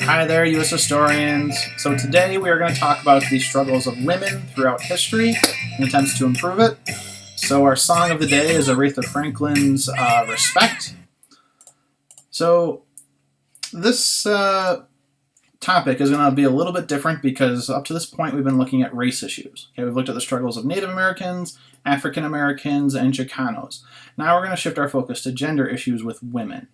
Hi there, U.S. historians. So today we are going to talk about the struggles of women throughout history and attempts to improve it. So our song of the day is Aretha Franklin's Respect. So this topic is going to be a little bit different because up to this point we've been looking at race issues. Okay, we've looked at the struggles of Native Americans, African Americans, and Chicanos. Now we're going to shift our focus to gender issues with women.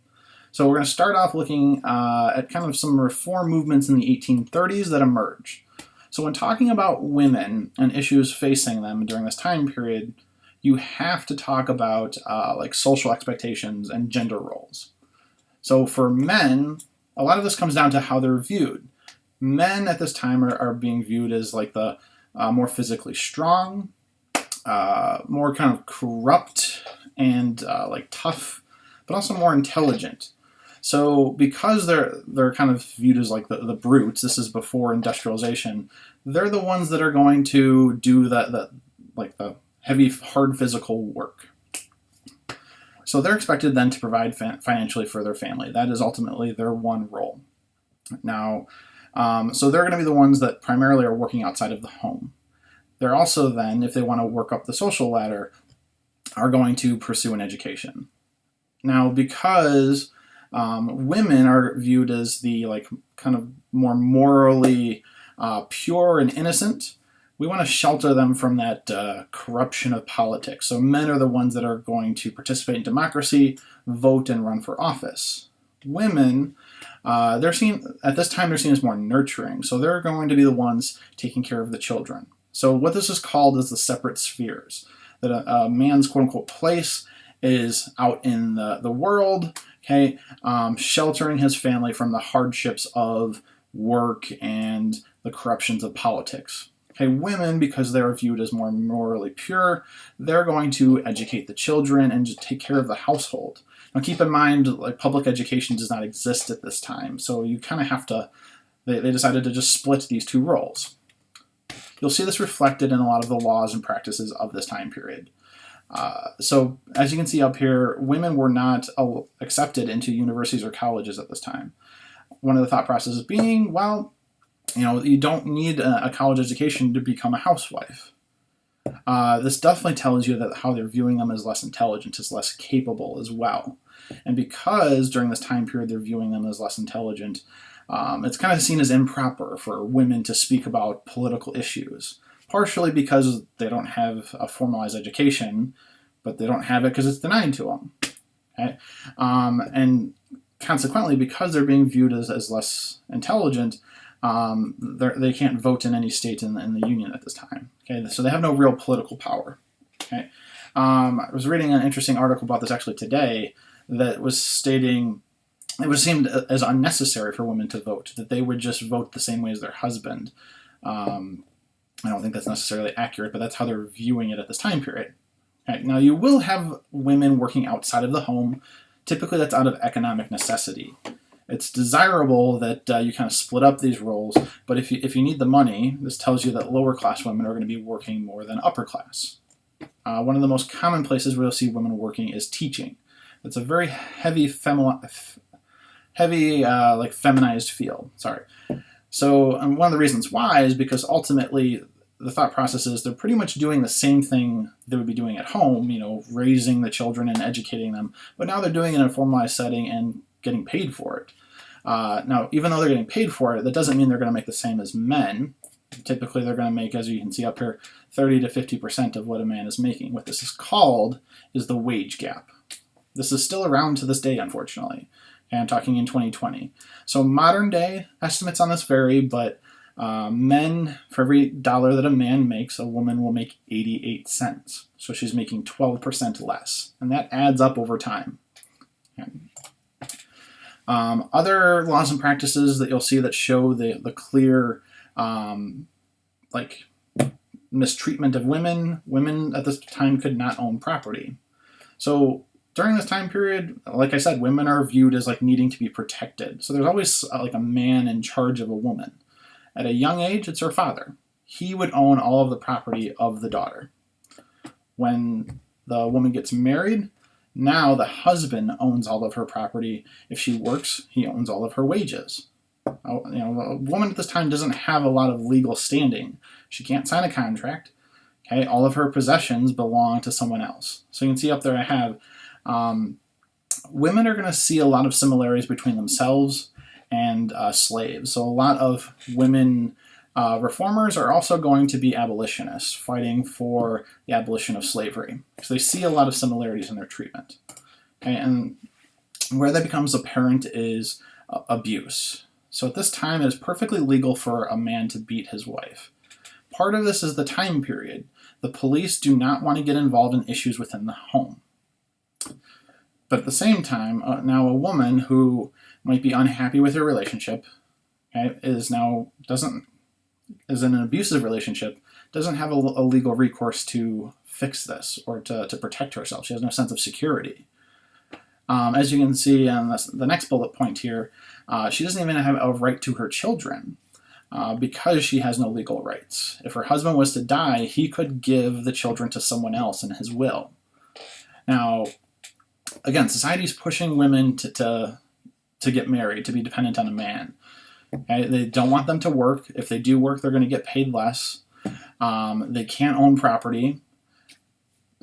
So we're going to start off looking at kind of some reform movements in the 1830s that emerged. So when talking about women and issues facing them during this time period, you have to talk about like social expectations and gender roles. So for men, a lot of this comes down to how they're viewed. Men at this time are being viewed as like the more physically strong, more kind of corrupt and like tough, but also more intelligent. So because they're kind of viewed as like the brutes, this is before industrialization, they're the ones that are going to do the heavy, hard physical work. So they're expected then to provide financially for their family. That is ultimately their one role. Now, so they're going to be the ones that primarily are working outside of the home. They're also then, if they want to work up the social ladder, are going to pursue an education. Now, because women are viewed as the kind of more morally pure and innocent, we want to shelter them from that corruption of politics. So men are the ones that are going to participate in democracy, vote, and run for office. Women, they're seen at this time, they're seen as more nurturing. So they're going to be the ones taking care of the children. So what this is called is the separate spheres. That a man's quote-unquote place is out in the world, okay, sheltering his family from the hardships of work and the corruptions of politics. Okay, women, because they're viewed as more morally pure, they're going to educate the children and just take care of the household. Now keep in mind, like public education does not exist at this time, so you kind of have to, they decided to just split these two roles. You'll see this reflected in a lot of the laws and practices of this time period. So as you can see up here, women were not accepted into universities or colleges at this time. One of the thought processes being, well, you don't need a college education to become a housewife. This definitely tells you that how they're viewing them as less intelligent, as less capable as well. And because during this time period they're viewing them as less intelligent, it's kind of seen as improper for women to speak about political issues. Partially because they don't have a formalized education, but they don't have it because it's denied to them. Okay? And consequently, because they're being viewed as less intelligent, they can't vote in any state in the Union at this time. Okay? So they have no real political power. Okay? I was reading an interesting article about this actually today that was stating it was seemed as unnecessary for women to vote, that they would just vote the same way as their husband. I don't think that's necessarily accurate, but that's how they're viewing it at this time period. Okay, now you will have women working outside of the home. Typically that's out of economic necessity. It's desirable that you kind of split up these roles, but if you need the money, this tells you that lower class women are going to be working more than upper class. One of the most common places where you'll see women working is teaching. It's a very heavy feminized field. Sorry. So one of the reasons why is because ultimately the thought process is they're pretty much doing the same thing they would be doing at home, raising the children and educating them, but now they're doing it in a formalized setting and getting paid for it. Now, even though they're getting paid for it, that doesn't mean they're going to make the same as men. Typically, they're going to make, as you can see up here, 30 to 50% of what a man is making. What this is called is the wage gap. This is still around to this day, unfortunately. And I'm talking in 2020. So modern day estimates on this vary, but men, for every dollar that a man makes, a woman will make 88 cents. So she's making 12% less. And that adds up over time. Other laws and practices that you'll see that show the clear mistreatment of women. Women at this time could not own property. So during this time period, like I said, women are viewed as needing to be protected. So there's always a man in charge of a woman. At a young age, it's her father. He would own all of the property of the daughter. When the woman gets married, now the husband owns all of her property. If she works, he owns all of her wages. A woman at this time doesn't have a lot of legal standing. She can't sign a contract. Okay, all of her possessions belong to someone else. So you can see up there I have women are going to see a lot of similarities between themselves and slaves. So a lot of women reformers are also going to be abolitionists, fighting for the abolition of slavery. So they see a lot of similarities in their treatment. Okay, and where that becomes apparent is abuse. So at this time, it is perfectly legal for a man to beat his wife. Part of this is the time period. The police do not want to get involved in issues within the home. But at the same time, now a woman who might be unhappy with her relationship, okay, is in an abusive relationship, doesn't have a legal recourse to fix this or to protect herself. She has no sense of security. As you can see on the next bullet point here, she doesn't even have a right to her children because she has no legal rights. If her husband was to die, he could give the children to someone else in his will. Now, again, society's pushing women to get married, to be dependent on a man. Okay? They don't want them to work. If they do work, they're going to get paid less. They can't own property.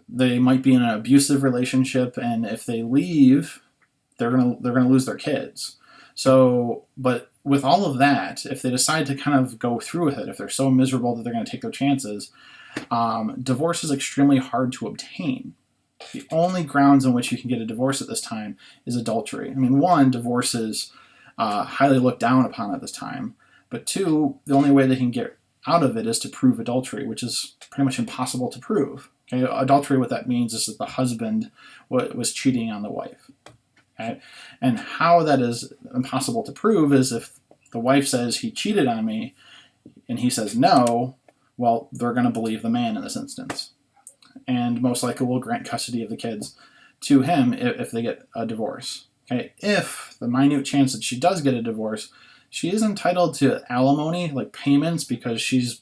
They might be in an abusive relationship, and if they leave, they're gonna lose their kids. So, but with all of that, if they decide to kind of go through with it, if they're so miserable that they're going to take their chances, divorce is extremely hard to obtain. The only grounds on which you can get a divorce at this time is adultery. I mean, one, divorce is highly looked down upon at this time, but two, the only way they can get out of it is to prove adultery, which is pretty much impossible to prove. Okay? Adultery, what that means is that the husband was cheating on the wife. Okay? And how that is impossible to prove is if the wife says he cheated on me and he says no, well, they're going to believe the man in this instance. And most likely will grant custody of the kids to him if they get a divorce. Okay? If the minute chance that she does get a divorce, she is entitled to alimony, like payments, because she's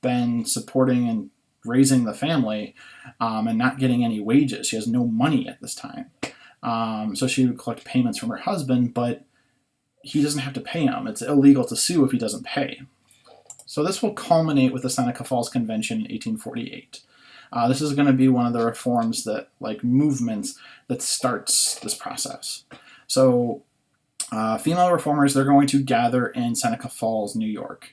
been supporting and raising the family and not getting any wages. She has no money at this time. So she would collect payments from her husband, but he doesn't have to pay them. It's illegal to sue if he doesn't pay. So this will culminate with the Seneca Falls Convention in 1848. This is going to be one of the reforms that, like movements, that starts this process. So female reformers, they're going to gather in Seneca Falls, New York,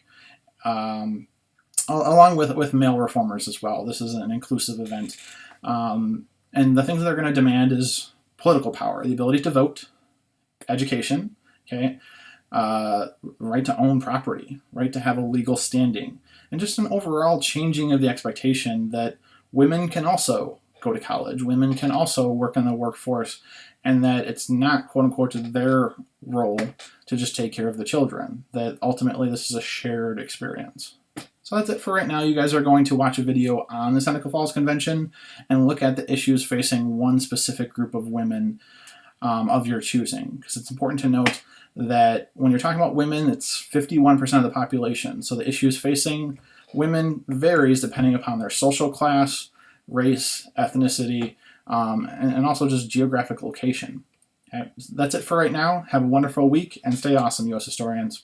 along with male reformers as well. This is an inclusive event. And the things that they're going to demand is political power, the ability to vote, education, okay, right to own property, right to have a legal standing, and just an overall changing of the expectation that women can also go to college, women can also work in the workforce, and that it's not, quote-unquote, their role to just take care of the children, that ultimately this is a shared experience. So that's it for right now. You guys are going to watch a video on the Seneca Falls Convention and look at the issues facing one specific group of women of your choosing, because it's important to note that when you're talking about women, it's 51% of the population. So the issues facing women varies depending upon their social class, race, ethnicity, and also just geographic location. Okay? That's it for right now. Have a wonderful week and stay awesome, U.S. historians.